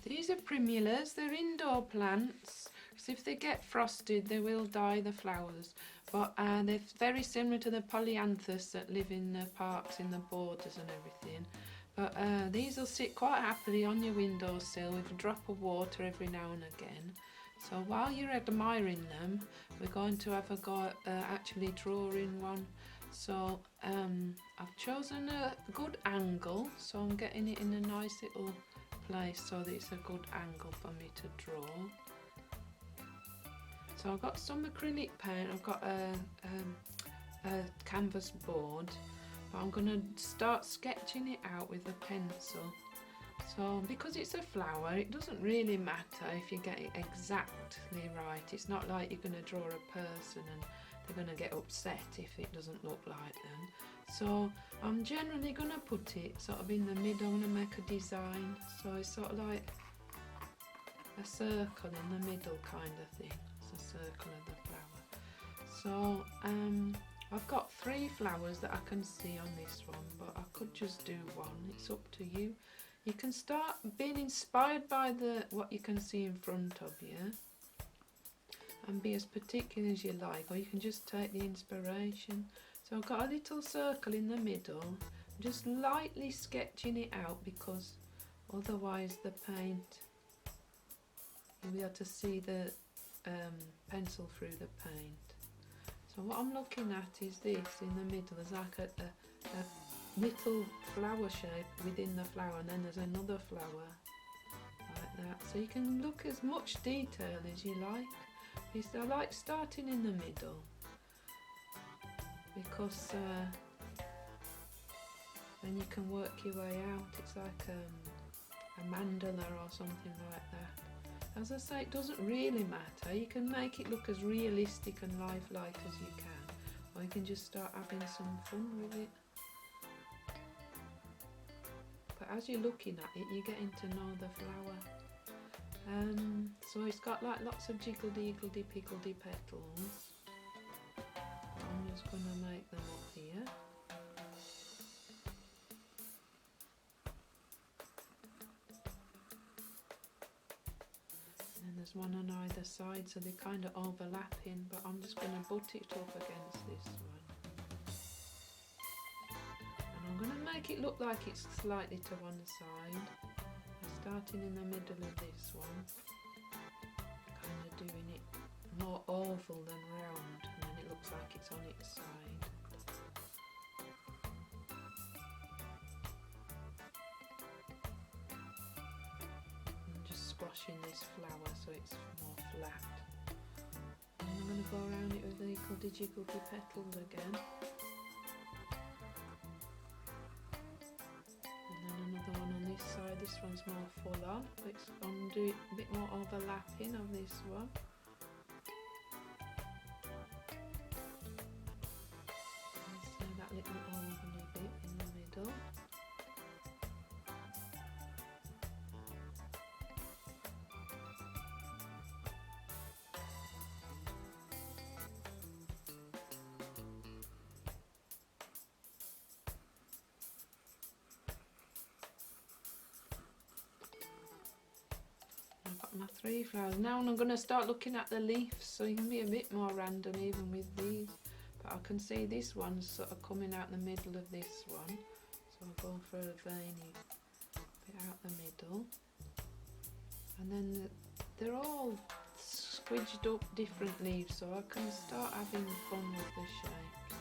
These are primulas, they're indoor plants, because if they get frosted they will die, the flowers. But they're very similar to the polyanthus that live in the parks, in the borders and everything. But these will sit quite happily on your windowsill with a drop of water every now and again. So while you're admiring them, we're going to have a go at actually drawing one. So I've chosen a good angle, so I'm getting it in a nice little place so that it's a good angle for me to draw. So I've got some acrylic paint, I've got a canvas board, but I'm going to start sketching it out with a pencil. So because it's a flower, it doesn't really matter if you get it exactly right. It's not like you're going to draw a person and they're going to get upset if it doesn't look like them. So I'm generally going to put it sort of in the middle. I'm going to make a design, so it's sort of like a circle in the middle kind of thing. It's a circle of the flower. So I've got 3 flowers that I can see on this one, but I could just do one. It's up to you. You can start being inspired by what you can see in front of you and be as particular as you like, or you can just take the inspiration. So I've got a little circle in the middle. I'm just lightly sketching it out because otherwise the paint, you'll be able to see the pencil through the paint. So what I'm looking at is this in the middle. There's like a little flower shape within the flower, and then there's another flower like that. So you can look as much detail as you like. I like starting in the middle because then you can work your way out. It's like a mandala or something like that. As I say, it doesn't really matter. You can make it look as realistic and lifelike as you can, or you can just start having some fun with it. But as you're looking at it, you're getting to know the flower. So it's got like lots of jiggledy-piggledy petals. I'm just going to make them up here. And there's one on either side, so they're kind of overlapping, but I'm just going to butt it up against this one. And I'm going to make it look like it's slightly to one side. Starting in the middle of this one, kind of doing it more oval than round, and then it looks like it's on its side. I'm just squashing this flower so it's more flat. And I'm going to go around it with the jiggledy petals again. Side, this one's more full on, it's going to do a bit more overlapping of this one. So that little ovally bit in the middle. My 3 flowers. Now I'm going to start looking at the leaves, so you can be a bit more random even with these. But I can see this one's sort of coming out the middle of this one, so I'll go for a veiny bit out the middle. And then they're all squidged up different leaves, so I can start having fun with the shapes.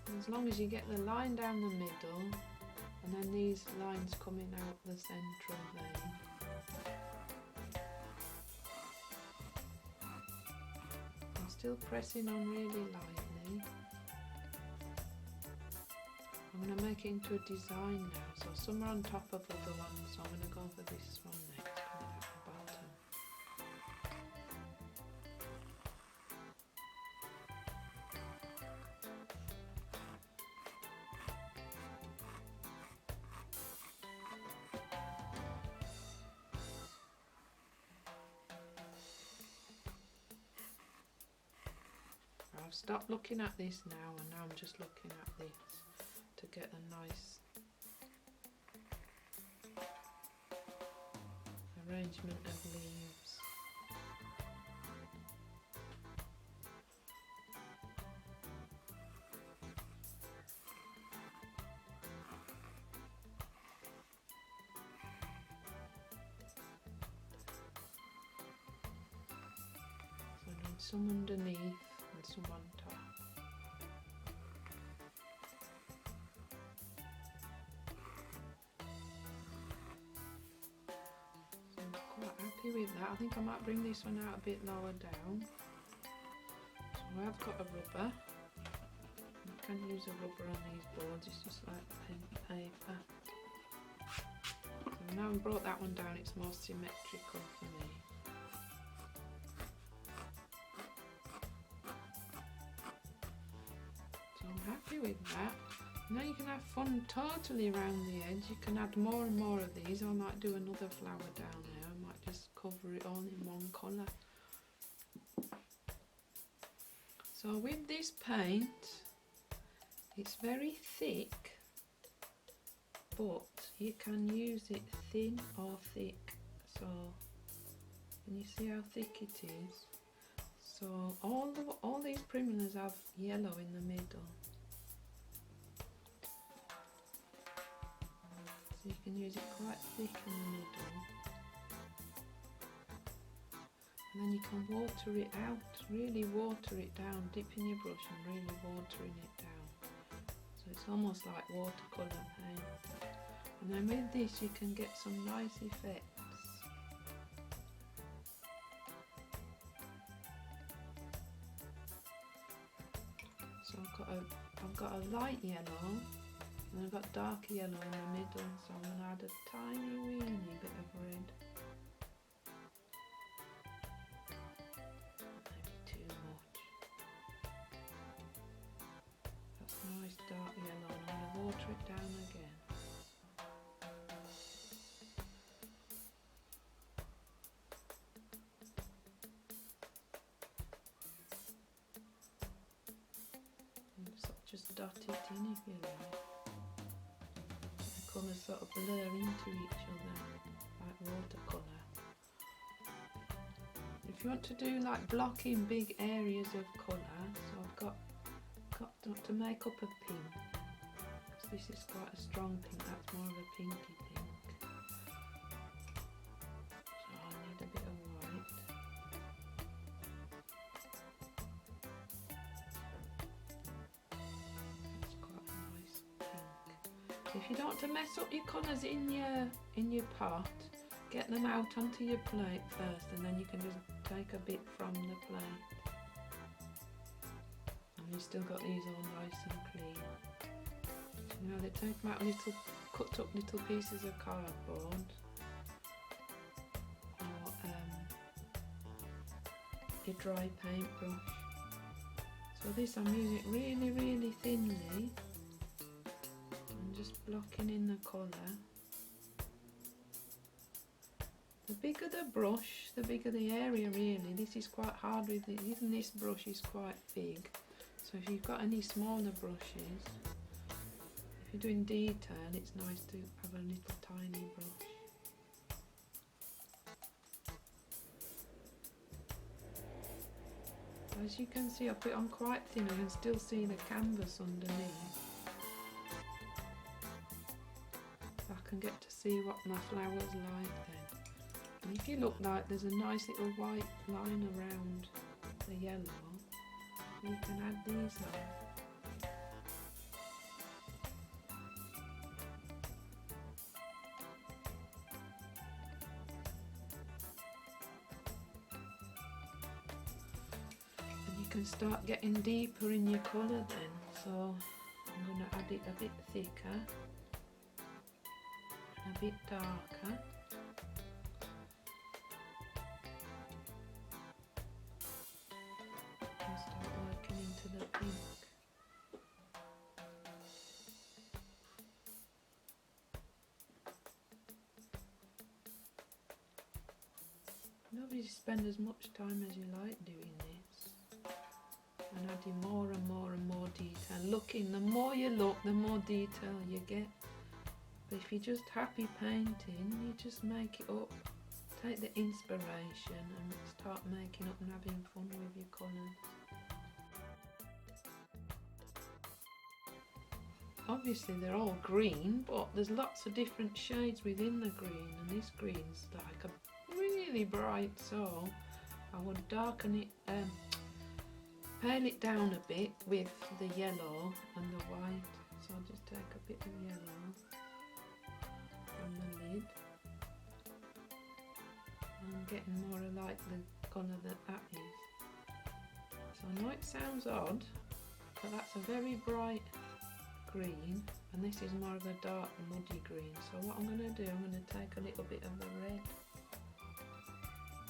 And as long as you get the line down the middle, and then these lines coming out the central vein. I'm still pressing on really lightly. I'm going to make it into a design now, so some are on top of other ones, so I'm going to go for this one next, coming out the bottom. I've stopped looking at this now, and now I'm just looking at this to get a nice arrangement of leaves. So I need some underneath and some on top. Happy with that. I think I might bring this one out a bit lower down. So I've got a rubber. You can use a rubber on these boards, it's just like paper. So now I've brought that one down, it's more symmetrical for me. So I'm happy with that. Now you can have fun totally around the edge. You can add more and more of these. I might do another flower down there. I might just cover it all in one colour. So with this paint, it's very thick, but you can use it thin or thick. So can you see how thick it is? So all these primulas have yellow in the middle. You can use it quite thick in the middle, and then you can water it out, really water it down, dipping your brush and really watering it down, so it's almost like watercolour paint. And then with this you can get some nice effects. So I've got a light yellow, and I've got dark yellow in the middle, so I'm going to add a tiny weeny bit of red. Maybe too much. That's a nice dark yellow, and I'm going to water it down again. And just dot it in if you like. Colours sort of blur into each other like watercolour. If you want to do like blocking big areas of colour, so I've got to make up a pink, because this is quite a strong pink, that's more of a pinky pink. So I need a bit of white. If you don't want to mess up your colours in your pot, get them out onto your plate first, and then you can just take a bit from the plate. And you've still got these all nice and clean. You know, they take them out little cut up little pieces of cardboard, or your dry paintbrush. So this I'm using it really, really thinly. Just blocking in the colour. The bigger the brush, the bigger the area really. This is quite hard with it, even this brush is quite big. So if you've got any smaller brushes, if you're doing detail, it's nice to have a little tiny brush. As you can see, I put it on quite thin, I can still see the canvas underneath. I can get to see what my flower's like then. And if you look, like there's a nice little white line around the yellow, you can add these on. And you can start getting deeper in your colour then. So I'm going to add it a bit thicker, a bit darker. And start working into the pink. You don't need to spend as much time as you like doing this, and adding more and more and more detail. Looking, the more you look, the more detail you get. But if you're just happy painting, you just make it up take the inspiration and start making up and having fun with your colours. Obviously they're all green, but there's lots of different shades within the green, and this green's like a really bright, so I would darken it, pale it down a bit with the yellow and the white. So I'll just take a bit of yellow from the lid. I'm getting more like the colour that is. So I know it sounds odd, but that's a very bright green, and this is more of a dark muddy green. So what I'm going to do, I'm going to take a little bit of the red,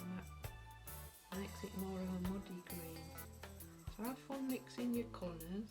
and that makes it more of a muddy green. So have fun mixing your colours.